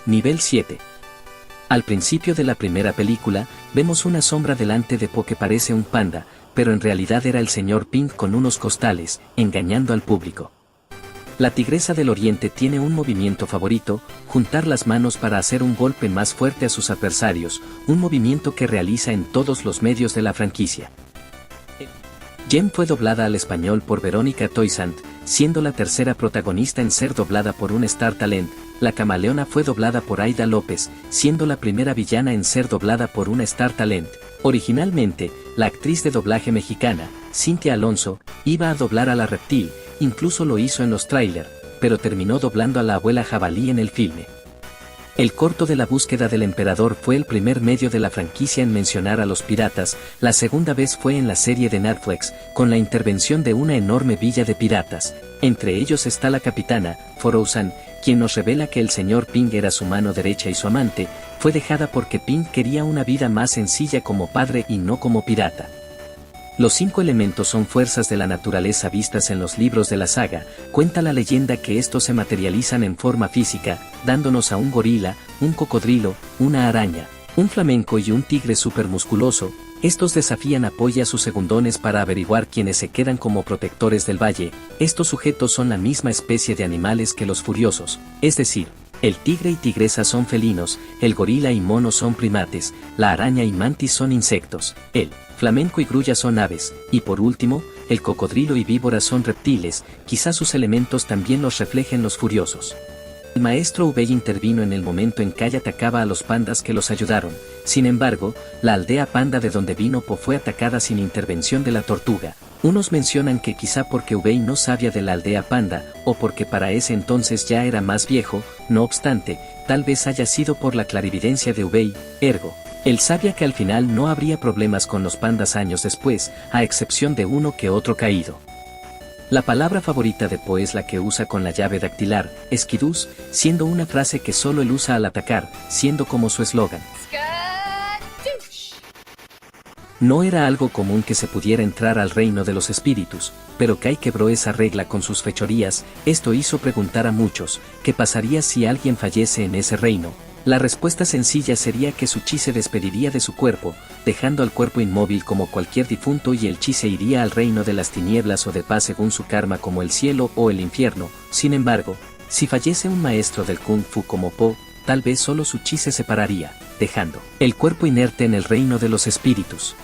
Nivel 7. Al principio de la primera película, vemos una sombra delante de Po que parece un panda, pero en realidad era el señor Pink con unos costales, engañando al público. La tigresa del oriente tiene un movimiento favorito, juntar las manos para hacer un golpe más fuerte a sus adversarios, un movimiento que realiza en todos los medios de la franquicia. Jem fue doblada al español por Verónica Toysant, siendo la tercera protagonista en ser doblada por un Star Talent. La camaleona fue doblada por Aida López, siendo la primera villana en ser doblada por una Star Talent. Originalmente, la actriz de doblaje mexicana, Cintia Alonso, iba a doblar a la reptil, incluso lo hizo en los tráiler, pero terminó doblando a la abuela jabalí en el filme. El corto de la búsqueda del emperador fue el primer medio de la franquicia en mencionar a los piratas, la segunda vez fue en la serie de Netflix, con la intervención de una enorme villa de piratas. Entre ellos está la capitana, Forouzan, quien nos revela que el señor Ping era su mano derecha y su amante, fue dejada porque Ping quería una vida más sencilla como padre y no como pirata. Los 5 elementos son fuerzas de la naturaleza vistas en los libros de la saga, cuenta la leyenda que estos se materializan en forma física, dándonos a un gorila, un cocodrilo, una araña, un flamenco y un tigre supermusculoso. Estos desafían a Po y a sus segundones para averiguar quiénes se quedan como protectores del valle. Estos sujetos son la misma especie de animales que los furiosos, es decir, el tigre y tigresa son felinos, el gorila y mono son primates, la araña y mantis son insectos, el flamenco y grulla son aves, y por último, el cocodrilo y víbora son reptiles, quizás sus elementos también los reflejen los furiosos. El maestro Ubey intervino en el momento en que Kai atacaba a los pandas que los ayudaron. Sin embargo, la aldea panda de donde vino Po fue atacada sin intervención de la tortuga. Unos mencionan que quizá porque Ubey no sabía de la aldea panda, o porque para ese entonces ya era más viejo. No obstante, tal vez haya sido por la clarividencia de Ubey, ergo, él sabía que al final no habría problemas con los pandas años después, a excepción de uno que otro caído. La palabra favorita de Po es la que usa con la llave dactilar, Skidoosh, siendo una frase que solo él usa al atacar, siendo como su eslogan. No era algo común que se pudiera entrar al reino de los espíritus, pero Kai quebró esa regla con sus fechorías. Esto hizo preguntar a muchos, ¿qué pasaría si alguien fallece en ese reino? La respuesta sencilla sería que su chi se despediría de su cuerpo, dejando al cuerpo inmóvil como cualquier difunto y el chi se iría al reino de las tinieblas o de paz según su karma como el cielo o el infierno. Sin embargo, si fallece un maestro del Kung Fu como Po, tal vez solo su chi se separaría, dejando el cuerpo inerte en el reino de los espíritus.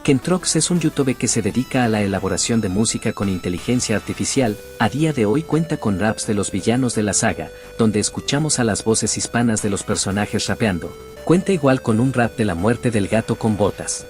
Kentrox es un youtuber que se dedica a la elaboración de música con inteligencia artificial. A día de hoy cuenta con raps de los villanos de la saga, donde escuchamos a las voces hispanas de los personajes rapeando. Cuenta igual con un rap de la muerte del gato con botas.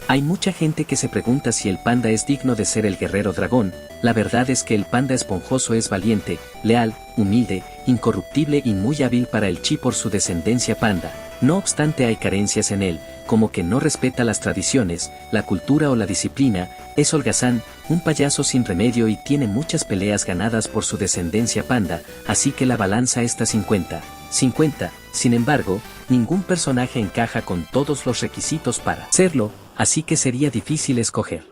Hay mucha gente que se pregunta si el panda es digno de ser el guerrero dragón. La verdad es que el panda esponjoso es valiente, leal, humilde, incorruptible y muy hábil para el chi por su descendencia panda. No obstante hay carencias en él, como que no respeta las tradiciones, la cultura o la disciplina. Es holgazán, un payaso sin remedio y tiene muchas peleas ganadas por su descendencia panda, así que la balanza está 50-50. Sin embargo, ningún personaje encaja con todos los requisitos para serlo, así que sería difícil escoger.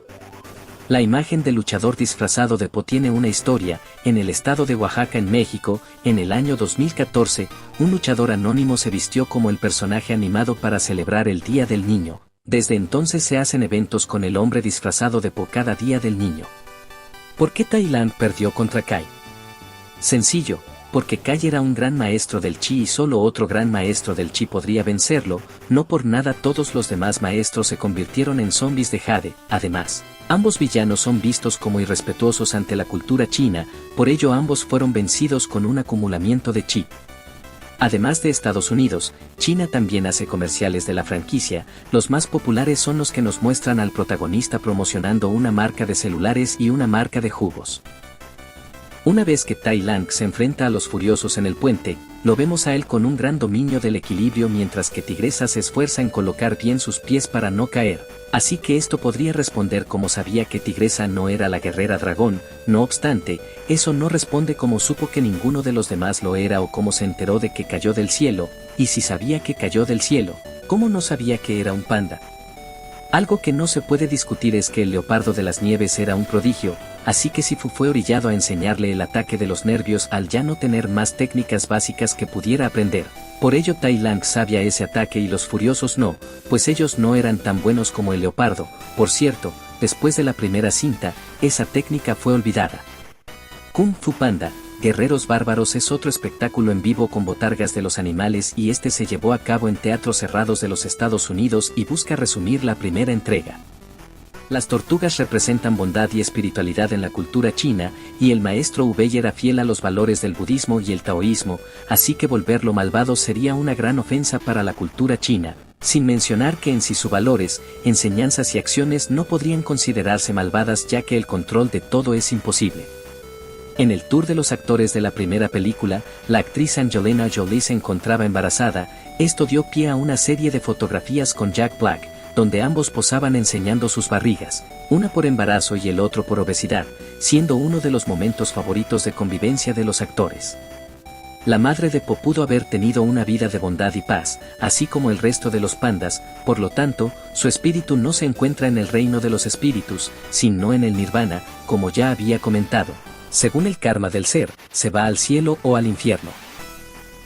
La imagen del luchador disfrazado de Po tiene una historia. En el estado de Oaxaca en México, en el año 2014, un luchador anónimo se vistió como el personaje animado para celebrar el Día del Niño. Desde entonces se hacen eventos con el hombre disfrazado de Po cada Día del Niño. ¿Por qué Tai Lung perdió contra Kai? Sencillo, porque Kai era un gran maestro del chi y solo otro gran maestro del chi podría vencerlo. No por nada todos los demás maestros se convirtieron en zombies de jade. Además, ambos villanos son vistos como irrespetuosos ante la cultura china, por ello ambos fueron vencidos con un acumulamiento de chi. Además de Estados Unidos, China también hace comerciales de la franquicia. Los más populares son los que nos muestran al protagonista promocionando una marca de celulares y una marca de jugos. Una vez que Tai Lung se enfrenta a los furiosos en el puente, lo vemos a él con un gran dominio del equilibrio mientras que Tigresa se esfuerza en colocar bien sus pies para no caer. Así que esto podría responder como sabía que Tigresa no era la guerrera dragón. No obstante, eso no responde como supo que ninguno de los demás lo era o cómo se enteró de que cayó del cielo. Y si sabía que cayó del cielo, ¿cómo no sabía que era un panda? Algo que no se puede discutir es que el leopardo de las nieves era un prodigio, así que Sifu fue orillado a enseñarle el ataque de los nervios al ya no tener más técnicas básicas que pudiera aprender. Por ello Tai Lang sabía ese ataque y los furiosos no, pues ellos no eran tan buenos como el leopardo. Por cierto, después de la primera cinta, esa técnica fue olvidada. Kung Fu Panda, Guerreros Bárbaros es otro espectáculo en vivo con botargas de los animales y este se llevó a cabo en teatros cerrados de los Estados Unidos y busca resumir la primera entrega. Las tortugas representan bondad y espiritualidad en la cultura china, y el maestro Ubei era fiel a los valores del budismo y el taoísmo, así que volverlo malvado sería una gran ofensa para la cultura china, sin mencionar que en sí sus valores, enseñanzas y acciones no podrían considerarse malvadas ya que el control de todo es imposible. En el tour de los actores de la primera película, la actriz Angelina Jolie se encontraba embarazada, esto dio pie a una serie de fotografías con Jack Black, donde ambos posaban enseñando sus barrigas, una por embarazo y el otro por obesidad, siendo uno de los momentos favoritos de convivencia de los actores. La madre de Po pudo haber tenido una vida de bondad y paz, así como el resto de los pandas, por lo tanto, su espíritu no se encuentra en el reino de los espíritus, sino en el nirvana, como ya había comentado. Según el karma del ser, se va al cielo o al infierno.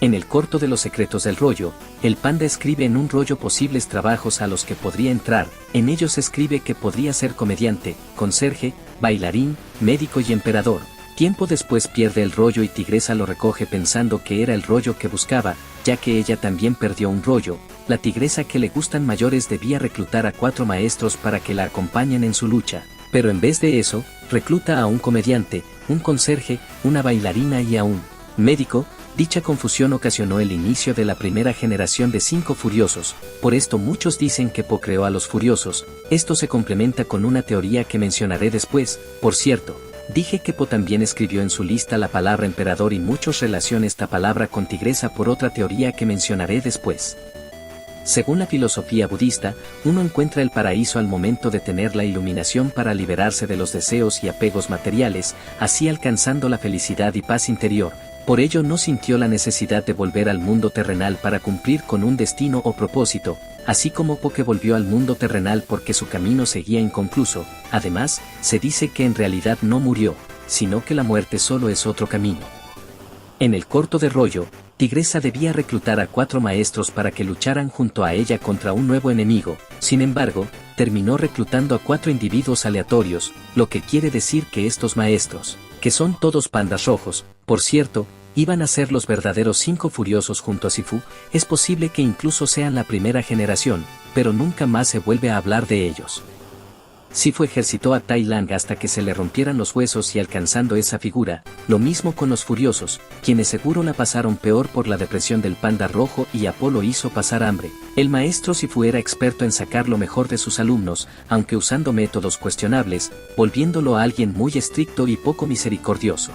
En el corto de los secretos del rollo, el panda escribe en un rollo posibles trabajos a los que podría entrar, en ellos escribe que podría ser comediante, conserje, bailarín, médico y emperador. Tiempo después pierde el rollo y Tigresa lo recoge pensando que era el rollo que buscaba, ya que ella también perdió un rollo. La tigresa que le gustan mayores debía reclutar a 4 maestros para que la acompañen en su lucha, pero en vez de eso, recluta a un comediante, un conserje, una bailarina y a un médico. Dicha confusión ocasionó el inicio de la primera generación de 5 furiosos, por esto muchos dicen que Po creó a los furiosos. Esto se complementa con una teoría que mencionaré después. Por cierto, dije que Po también escribió en su lista la palabra emperador y muchos relacionan esta palabra con tigresa por otra teoría que mencionaré después. Según la filosofía budista, uno encuentra el paraíso al momento de tener la iluminación para liberarse de los deseos y apegos materiales, así alcanzando la felicidad y paz interior. Por ello no sintió la necesidad de volver al mundo terrenal para cumplir con un destino o propósito, así como Po que volvió al mundo terrenal porque su camino seguía inconcluso. Además, se dice que en realidad no murió, sino que la muerte solo es otro camino. En el corto de rollo, Tigresa debía reclutar a 4 maestros para que lucharan junto a ella contra un nuevo enemigo. Sin embargo, terminó reclutando a 4 individuos aleatorios, lo que quiere decir que estos maestros, que son todos pandas rojos, por cierto, iban a ser los verdaderos 5 furiosos junto a Sifu. Es posible que incluso sean la primera generación, pero nunca más se vuelve a hablar de ellos. Sifu ejercitó a Tai Lang hasta que se le rompieran los huesos y alcanzando esa figura, lo mismo con los furiosos, quienes seguro la pasaron peor por la depresión del panda rojo y Apolo hizo pasar hambre. El maestro Sifu era experto en sacar lo mejor de sus alumnos, aunque usando métodos cuestionables, volviéndolo a alguien muy estricto y poco misericordioso.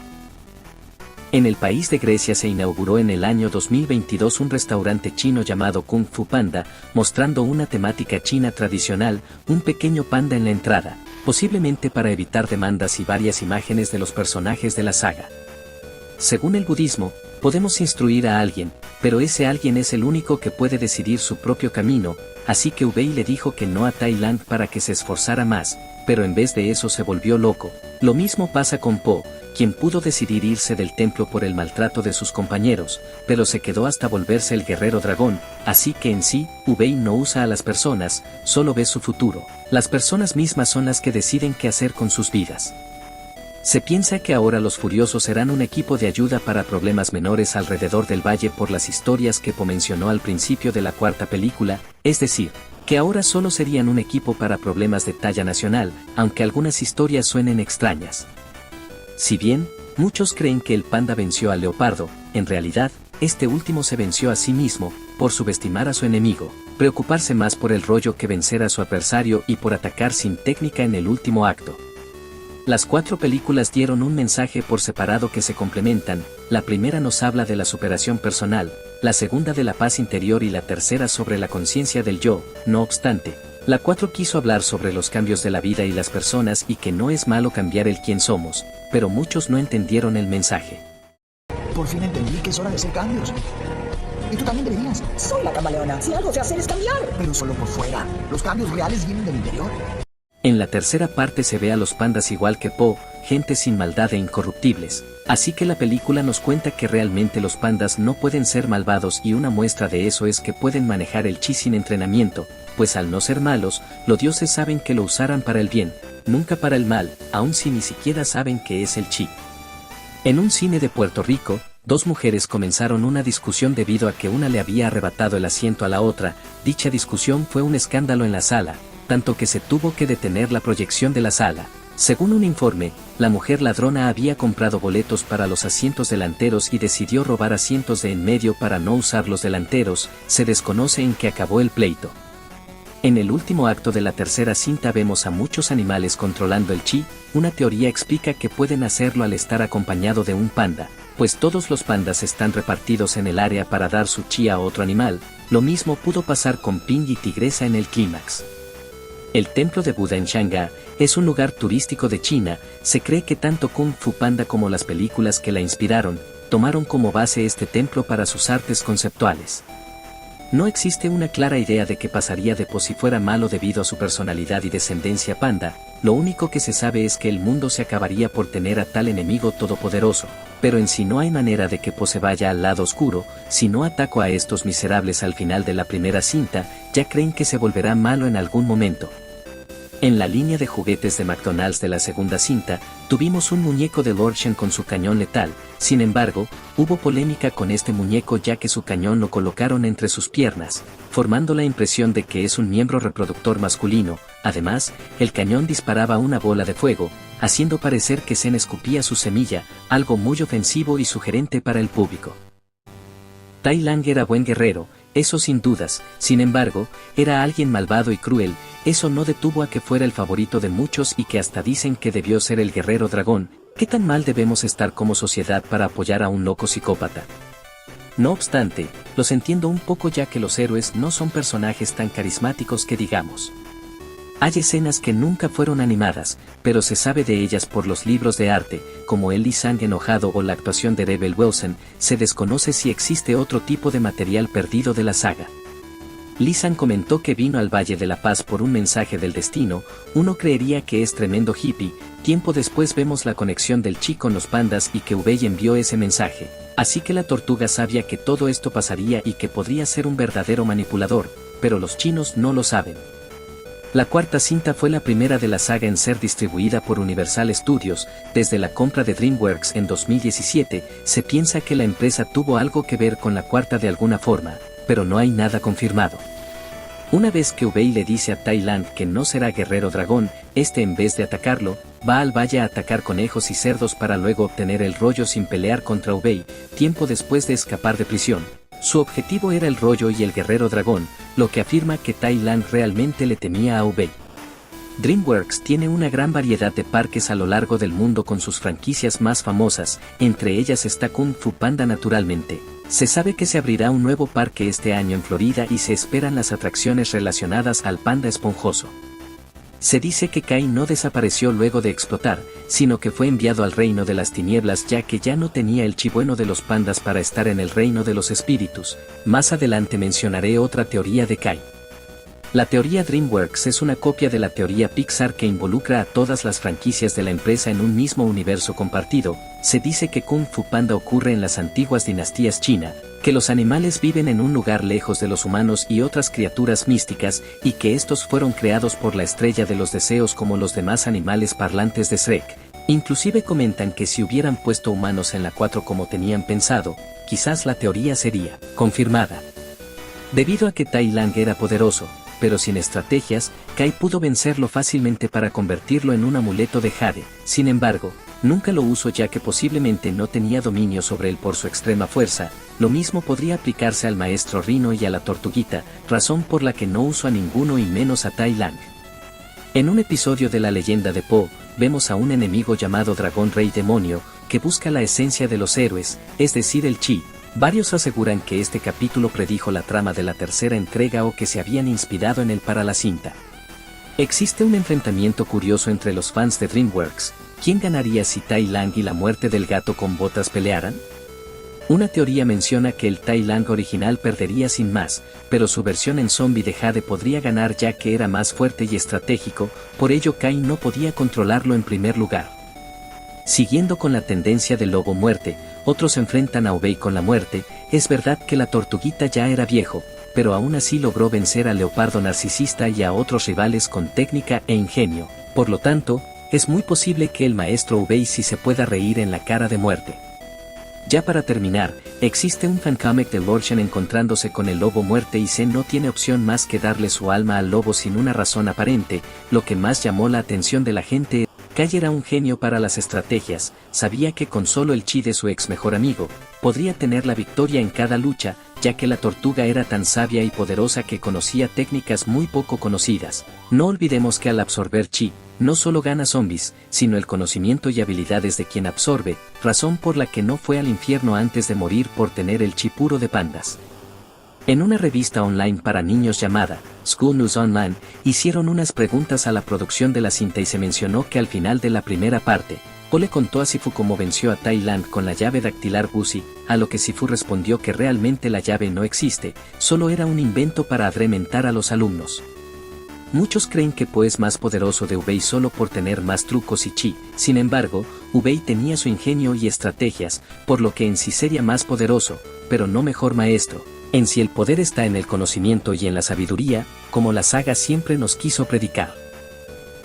En el país de Grecia se inauguró en el año 2022 un restaurante chino llamado Kung Fu Panda, mostrando una temática china tradicional, un pequeño panda en la entrada, posiblemente para evitar demandas y varias imágenes de los personajes de la saga. Según el budismo, podemos instruir a alguien, pero ese alguien es el único que puede decidir su propio camino, así que Ubei le dijo que no a Tai Lang para que se esforzara más, pero en vez de eso se volvió loco. Lo mismo pasa con Po, quien pudo decidir irse del templo por el maltrato de sus compañeros, pero se quedó hasta volverse el guerrero dragón, así que en sí, Ubei no usa a las personas, solo ve su futuro. Las personas mismas son las que deciden qué hacer con sus vidas. Se piensa que ahora los furiosos serán un equipo de ayuda para problemas menores alrededor del valle por las historias que Po mencionó al principio de la 4ª película, es decir, que ahora solo serían un equipo para problemas de talla nacional, aunque algunas historias suenen extrañas. Si bien, muchos creen que el panda venció al leopardo, en realidad, este último se venció a sí mismo, por subestimar a su enemigo, preocuparse más por el rollo que vencer a su adversario y por atacar sin técnica en el último acto. Las 4 películas dieron un mensaje por separado que se complementan. La primera nos habla de la superación personal, la segunda de la paz interior y la tercera sobre la conciencia del yo. No obstante, la 4 quiso hablar sobre los cambios de la vida y las personas y que no es malo cambiar el quién somos, pero muchos no entendieron el mensaje. Por fin entendí que es hora de hacer cambios. Y tú también deberías. Soy la camaleona. Si algo sé hacer es cambiar. Pero solo por fuera. Los cambios reales vienen del interior. En la tercera parte se ve a los pandas igual que Po, gente sin maldad e incorruptibles, así que la película nos cuenta que realmente los pandas no pueden ser malvados y una muestra de eso es que pueden manejar el chi sin entrenamiento, pues al no ser malos, los dioses saben que lo usarán para el bien, nunca para el mal, aun si ni siquiera saben qué es el chi. En un cine de Puerto Rico, dos mujeres comenzaron una discusión debido a que una le había arrebatado el asiento a la otra. Dicha discusión fue un escándalo en la sala, tanto que se tuvo que detener la proyección de la sala. Según un informe, la mujer ladrona había comprado boletos para los asientos delanteros y decidió robar asientos de en medio para no usar los delanteros. Se desconoce en qué acabó el pleito. En el último acto de la tercera cinta vemos a muchos animales controlando el chi. Una teoría explica que pueden hacerlo al estar acompañado de un panda, pues todos los pandas están repartidos en el área para dar su chi a otro animal. Lo mismo pudo pasar con Ping y Tigresa en el clímax. El templo de Buda en Shanghái es un lugar turístico de China. Se cree que tanto Kung Fu Panda como las películas que la inspiraron, tomaron como base este templo para sus artes conceptuales. No existe una clara idea de qué pasaría de Po si fuera malo debido a su personalidad y descendencia panda. Lo único que se sabe es que el mundo se acabaría por tener a tal enemigo todopoderoso, pero en sí no hay manera de que Po se vaya al lado oscuro. Si no ataco a estos miserables al final de la primera cinta, ya creen que se volverá malo en algún momento. En la línea de juguetes de McDonald's de la segunda cinta, tuvimos un muñeco de Lord Shen con su cañón letal. Sin embargo, hubo polémica con este muñeco ya que su cañón lo colocaron entre sus piernas, formando la impresión de que es un miembro reproductor masculino. Además, el cañón disparaba una bola de fuego, haciendo parecer que Zen escupía su semilla, algo muy ofensivo y sugerente para el público. Tai Lang era buen guerrero, eso sin dudas. Sin embargo, era alguien malvado y cruel. Eso no detuvo a que fuera el favorito de muchos y que hasta dicen que debió ser el guerrero dragón. ¿Qué tan mal debemos estar como sociedad para apoyar a un loco psicópata? No obstante, los entiendo un poco ya que los héroes no son personajes tan carismáticos que digamos. Hay escenas que nunca fueron animadas, pero se sabe de ellas por los libros de arte, como el Li Sang enojado o la actuación de Rebel Wilson. Se desconoce si existe otro tipo de material perdido de la saga. Li Sang comentó que vino al Valle de la Paz por un mensaje del destino. Uno creería que es tremendo hippie. Tiempo después vemos la conexión del chi con los pandas y que Ubei envió ese mensaje. Así que la tortuga sabía que todo esto pasaría y que podría ser un verdadero manipulador, pero los chinos no lo saben. La cuarta cinta fue la primera de la saga en ser distribuida por Universal Studios. Desde la compra de DreamWorks en 2017, se piensa que la empresa tuvo algo que ver con la cuarta de alguna forma, pero no hay nada confirmado. Una vez que Ubei le dice a Tai Lang que no será guerrero dragón, este en vez de atacarlo, va al valle a atacar conejos y cerdos para luego obtener el rollo sin pelear contra Ubei. Tiempo después de escapar de prisión, su objetivo era el rollo y el guerrero dragón, lo que afirma que Tai Lang realmente le temía a Ubei. DreamWorks tiene una gran variedad de parques a lo largo del mundo con sus franquicias más famosas, entre ellas está Kung Fu Panda naturalmente. Se sabe que se abrirá un nuevo parque este año en Florida y se esperan las atracciones relacionadas al panda esponjoso. Se dice que Kai no desapareció luego de explotar, sino que fue enviado al reino de las tinieblas ya que ya no tenía el chi bueno de los pandas para estar en el reino de los espíritus. Más adelante mencionaré otra teoría de Kai. La teoría DreamWorks es una copia de la teoría Pixar que involucra a todas las franquicias de la empresa en un mismo universo compartido. Se dice que Kung Fu Panda ocurre en las antiguas dinastías china, que los animales viven en un lugar lejos de los humanos y otras criaturas místicas, y que estos fueron creados por la estrella de los deseos como los demás animales parlantes de Shrek. Inclusive comentan que si hubieran puesto humanos en la 4 como tenían pensado, quizás la teoría sería confirmada. Debido a que Tai Lang era poderoso, pero sin estrategias, Kai pudo vencerlo fácilmente para convertirlo en un amuleto de jade. Sin embargo, nunca lo usó ya que posiblemente no tenía dominio sobre él por su extrema fuerza. Lo mismo podría aplicarse al maestro Rino y a la tortuguita, razón por la que no usó a ninguno y menos a Tai Lang. En un episodio de la leyenda de Po, vemos a un enemigo llamado Dragón Rey Demonio, que busca la esencia de los héroes, es decir el chi. Varios aseguran que este capítulo predijo la trama de la tercera entrega o que se habían inspirado en él para la cinta. Existe un enfrentamiento curioso entre los fans de DreamWorks. ¿Quién ganaría si Tai Lang y la muerte del gato con botas pelearan? Una teoría menciona que el Tai Lang original perdería sin más, pero su versión en zombie de Jade podría ganar ya que era más fuerte y estratégico, por ello Kai no podía controlarlo en primer lugar. Siguiendo con la tendencia del lobo muerte, otros enfrentan a Ubei con la muerte. Es verdad que la tortuguita ya era viejo, pero aún así logró vencer al leopardo narcisista y a otros rivales con técnica e ingenio, por lo tanto, es muy posible que el maestro Ubei sí se pueda reír en la cara de muerte. Ya para terminar, existe un fancomic de Lord Shen encontrándose con el lobo muerte y Zen no tiene opción más que darle su alma al lobo sin una razón aparente. Lo que más llamó la atención de la gente, Kai era un genio para las estrategias, sabía que con solo el chi de su ex mejor amigo, podría tener la victoria en cada lucha, ya que la tortuga era tan sabia y poderosa que conocía técnicas muy poco conocidas. No olvidemos que al absorber chi, no solo gana zombies, sino el conocimiento y habilidades de quien absorbe, razón por la que no fue al infierno antes de morir por tener el chi puro de pandas. En una revista online para niños llamada School News Online, hicieron unas preguntas a la producción de la cinta y se mencionó que al final de la primera parte, Po le contó a Sifu cómo venció a Tai Lang con la llave dactilar Busi, a lo que Sifu respondió que realmente la llave no existe, solo era un invento para adrementar a los alumnos. Muchos creen que Po es más poderoso de Ubei solo por tener más trucos y chi, sin embargo, Ubei tenía su ingenio y estrategias, por lo que en sí sería más poderoso, pero no mejor maestro. En sí el poder está en el conocimiento y en la sabiduría, como la saga siempre nos quiso predicar.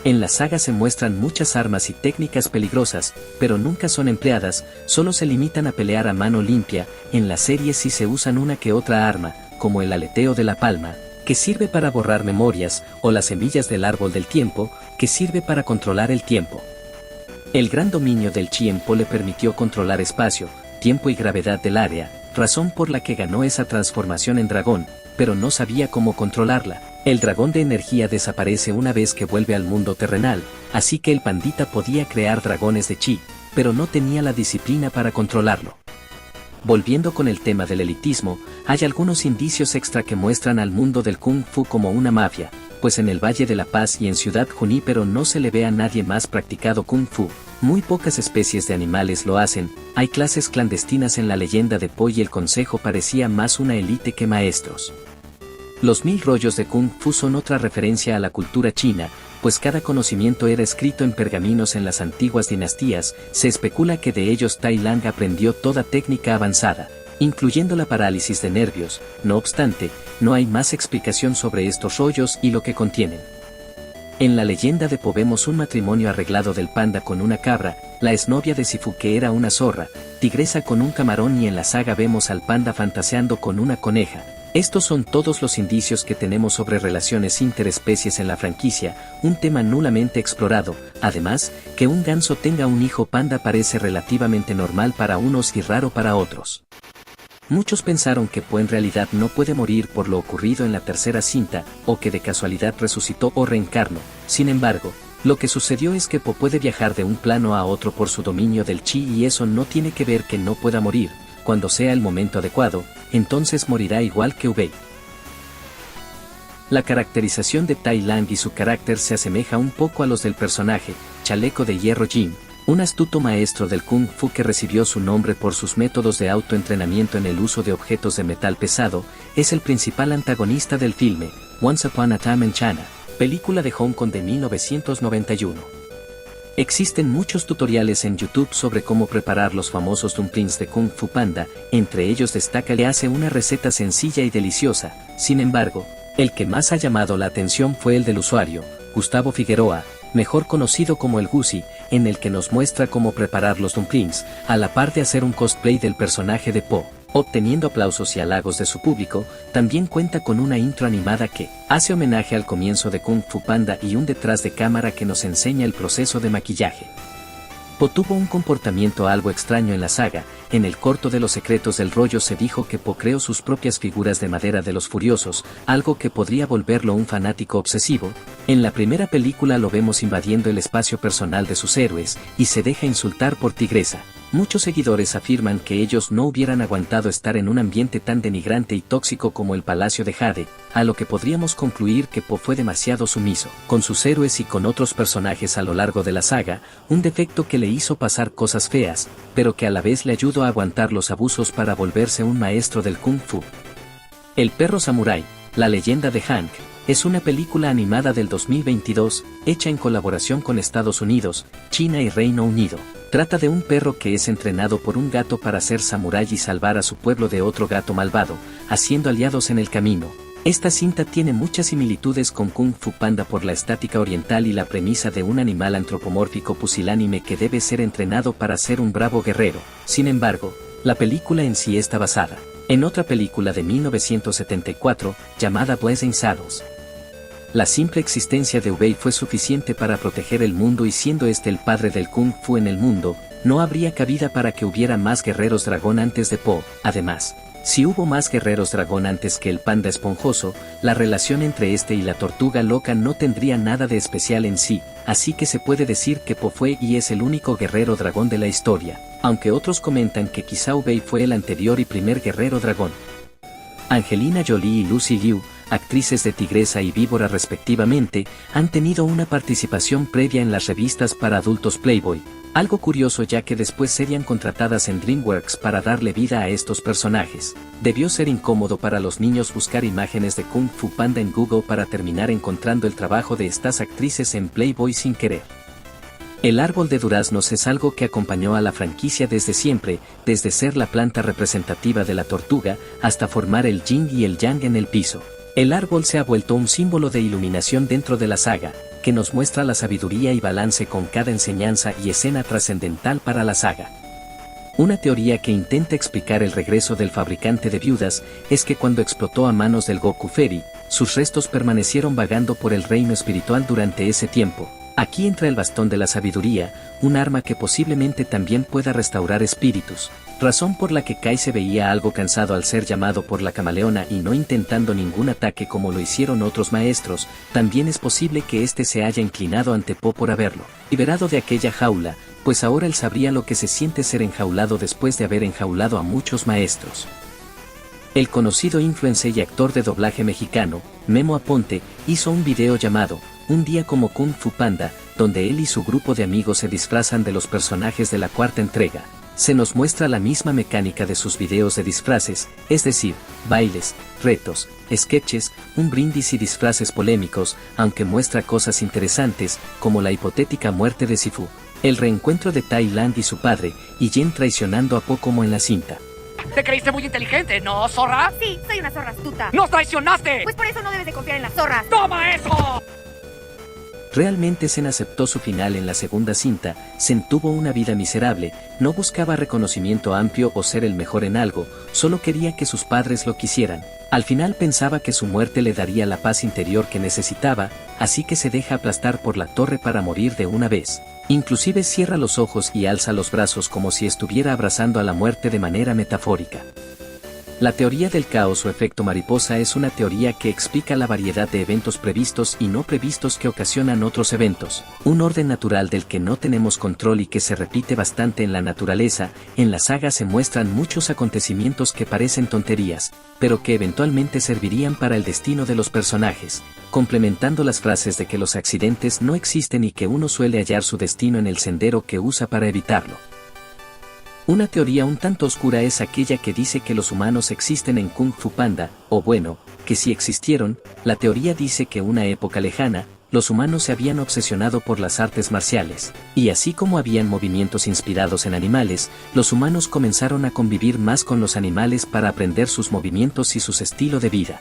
En la saga se muestran muchas armas y técnicas peligrosas, pero nunca son empleadas, solo se limitan a pelear a mano limpia. En la serie sí se usan una que otra arma, como el aleteo de la palma, que sirve para borrar memorias, o las semillas del árbol del tiempo, que sirve para controlar el tiempo. El gran dominio del chi en Po le permitió controlar espacio, tiempo y gravedad del área, razón por la que ganó esa transformación en dragón, pero no sabía cómo controlarla. El dragón de energía desaparece una vez que vuelve al mundo terrenal, así que el pandita podía crear dragones de chi, pero no tenía la disciplina para controlarlo. Volviendo con el tema del elitismo, hay algunos indicios extra que muestran al mundo del Kung Fu como una mafia, pues en el Valle de la Paz y en Ciudad Junípero no se le ve a nadie más practicado Kung Fu. Muy pocas especies de animales lo hacen, hay clases clandestinas en la leyenda de Po y el consejo parecía más una élite que maestros. Los 1000 rollos de Kung Fu son otra referencia a la cultura china, pues cada conocimiento era escrito en pergaminos en las antiguas dinastías. Se especula que de ellos Tai Lang aprendió toda técnica avanzada, incluyendo la parálisis de nervios. No obstante, no hay más explicación sobre estos rollos y lo que contienen. En la leyenda de Po vemos un matrimonio arreglado del panda con una cabra, la exnovia de Sifu que era una zorra, tigresa con un camarón y en la saga vemos al panda fantaseando con una coneja. Estos son todos los indicios que tenemos sobre relaciones interespecies en la franquicia, un tema nulamente explorado. Además, que un ganso tenga un hijo panda parece relativamente normal para unos y raro para otros. Muchos pensaron que Po en realidad no puede morir por lo ocurrido en la tercera cinta, o que de casualidad resucitó o reencarnó. Sin embargo, lo que sucedió es que Po puede viajar de un plano a otro por su dominio del chi y eso no tiene que ver que no pueda morir. Cuando sea el momento adecuado, entonces morirá igual que Ubei. La caracterización de Tai Lang y su carácter se asemeja un poco a los del personaje, Chaleco de Hierro Jin, un astuto maestro del Kung Fu que recibió su nombre por sus métodos de autoentrenamiento en el uso de objetos de metal pesado. Es el principal antagonista del filme, Once Upon a Time in China, película de Hong Kong de 1991. Existen muchos tutoriales en YouTube sobre cómo preparar los famosos dumplings de Kung Fu Panda, entre ellos destaca que hace una receta sencilla y deliciosa. Sin embargo, el que más ha llamado la atención fue el del usuario, Gustavo Figueroa, mejor conocido como el Gusi, en el que nos muestra cómo preparar los dumplings, a la par de hacer un cosplay del personaje de Po. Obteniendo aplausos y halagos de su público, también cuenta con una intro animada que hace homenaje al comienzo de Kung Fu Panda y un detrás de cámara que nos enseña el proceso de maquillaje. Po tuvo un comportamiento algo extraño en la saga. En el corto de Los secretos del rollo se dijo que Po creó sus propias figuras de madera de los furiosos, algo que podría volverlo un fanático obsesivo. En la primera película lo vemos invadiendo el espacio personal de sus héroes, y se deja insultar por Tigresa. Muchos seguidores afirman que ellos no hubieran aguantado estar en un ambiente tan denigrante y tóxico como el Palacio de Jade, a lo que podríamos concluir que Po fue demasiado sumiso con sus héroes y con otros personajes a lo largo de la saga, un defecto que le hizo pasar cosas feas, pero que a la vez le ayudó a aguantar los abusos para volverse un maestro del Kung Fu. El perro samurái, la leyenda de Hank, es una película animada del 2022, hecha en colaboración con Estados Unidos, China y Reino Unido. Trata de un perro que es entrenado por un gato para ser samurái y salvar a su pueblo de otro gato malvado, haciendo aliados en el camino. Esta cinta tiene muchas similitudes con Kung Fu Panda por la estática oriental y la premisa de un animal antropomórfico pusilánime que debe ser entrenado para ser un bravo guerrero. Sin embargo, la película en sí está basada en otra película de 1974, llamada Blazing Saddles. La simple existencia de Ubei fue suficiente para proteger el mundo y siendo este el padre del Kung Fu en el mundo, no habría cabida para que hubiera más guerreros dragón antes de Po. Además, si hubo más guerreros dragón antes que el panda esponjoso, la relación entre este y la tortuga loca no tendría nada de especial en sí, así que se puede decir que Po fue y es el único guerrero dragón de la historia, aunque otros comentan que quizá Ubei fue el anterior y primer guerrero dragón. Angelina Jolie y Lucy Liu, actrices de Tigresa y Víbora respectivamente, han tenido una participación previa en las revistas para adultos Playboy, algo curioso ya que después serían contratadas en DreamWorks para darle vida a estos personajes. Debió ser incómodo para los niños buscar imágenes de Kung Fu Panda en Google para terminar encontrando el trabajo de estas actrices en Playboy sin querer. El árbol de duraznos es algo que acompañó a la franquicia desde siempre, desde ser la planta representativa de la tortuga, hasta formar el yin y el yang en el piso. El árbol se ha vuelto un símbolo de iluminación dentro de la saga, que nos muestra la sabiduría y balance con cada enseñanza y escena trascendental para la saga. Una teoría que intenta explicar el regreso del fabricante de viudas es que cuando explotó a manos del Goku Feri, sus restos permanecieron vagando por el reino espiritual durante ese tiempo. Aquí entra el bastón de la sabiduría, un arma que posiblemente también pueda restaurar espíritus, razón por la que Kai se veía algo cansado al ser llamado por la camaleona y no intentando ningún ataque como lo hicieron otros maestros. También es posible que éste se haya inclinado ante Po por haberlo liberado de aquella jaula, pues ahora él sabría lo que se siente ser enjaulado después de haber enjaulado a muchos maestros. El conocido influencer y actor de doblaje mexicano, Memo Aponte, hizo un video llamado Un día como Kung Fu Panda, donde él y su grupo de amigos se disfrazan de los personajes de la cuarta entrega. Se nos muestra la misma mecánica de sus videos de disfraces, es decir, bailes, retos, sketches, un brindis y disfraces polémicos, aunque muestra cosas interesantes, como la hipotética muerte de Sifu, el reencuentro de Tai Lang y su padre, y Jen traicionando a Po como en la cinta. Te creíste muy inteligente, ¿no, zorra? Sí, soy una zorra astuta. ¡Nos traicionaste! Pues por eso no debes de confiar en las zorras. ¡Toma eso! Realmente Zen aceptó su final en la segunda cinta. Zen tuvo una vida miserable, no buscaba reconocimiento amplio o ser el mejor en algo, solo quería que sus padres lo quisieran. Al final pensaba que su muerte le daría la paz interior que necesitaba, así que se deja aplastar por la torre para morir de una vez. Inclusive cierra los ojos y alza los brazos como si estuviera abrazando a la muerte de manera metafórica. La teoría del caos o efecto mariposa es una teoría que explica la variedad de eventos previstos y no previstos que ocasionan otros eventos, un orden natural del que no tenemos control y que se repite bastante en la naturaleza. En la saga se muestran muchos acontecimientos que parecen tonterías, pero que eventualmente servirían para el destino de los personajes, complementando las frases de que los accidentes no existen y que uno suele hallar su destino en el sendero que usa para evitarlo. Una teoría un tanto oscura es aquella que dice que los humanos existen en Kung Fu Panda, o bueno, que si existieron. La teoría dice que una época lejana, los humanos se habían obsesionado por las artes marciales, y así como habían movimientos inspirados en animales, los humanos comenzaron a convivir más con los animales para aprender sus movimientos y su estilo de vida.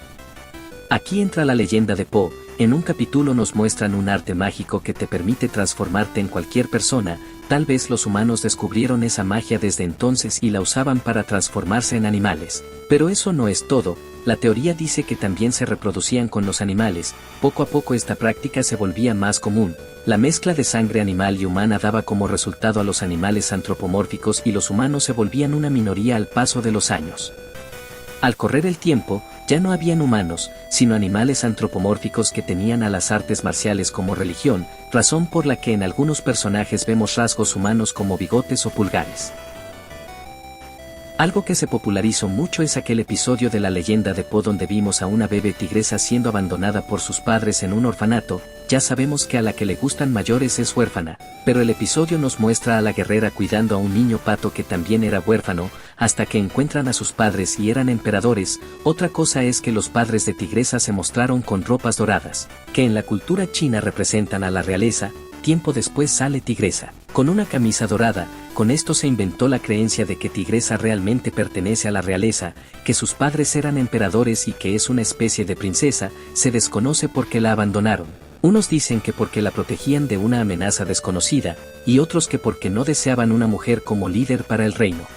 Aquí entra la leyenda de Po. En un capítulo nos muestran un arte mágico que te permite transformarte en cualquier persona. Tal vez los humanos descubrieron esa magia desde entonces y la usaban para transformarse en animales. Pero eso no es todo, la teoría dice que también se reproducían con los animales. Poco a poco esta práctica se volvía más común. La mezcla de sangre animal y humana daba como resultado a los animales antropomórficos y los humanos se volvían una minoría al paso de los años. Al correr el tiempo, ya no habían humanos, sino animales antropomórficos que tenían a las artes marciales como religión, razón por la que en algunos personajes vemos rasgos humanos como bigotes o pulgares. Algo que se popularizó mucho es aquel episodio de la leyenda de Po donde vimos a una bebé tigresa siendo abandonada por sus padres en un orfanato. Ya sabemos que a la que le gustan mayores es huérfana, pero el episodio nos muestra a la guerrera cuidando a un niño pato que también era huérfano, hasta que encuentran a sus padres y eran emperadores. Otra cosa es que los padres de Tigresa se mostraron con ropas doradas, que en la cultura china representan a la realeza. Tiempo después sale Tigresa, con una camisa dorada. Con esto se inventó la creencia de que Tigresa realmente pertenece a la realeza, que sus padres eran emperadores y que es una especie de princesa. Se desconoce por qué la abandonaron. Unos dicen que porque la protegían de una amenaza desconocida, y otros que porque no deseaban una mujer como líder para el reino.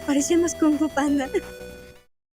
Parecía más Kung Fu Panda.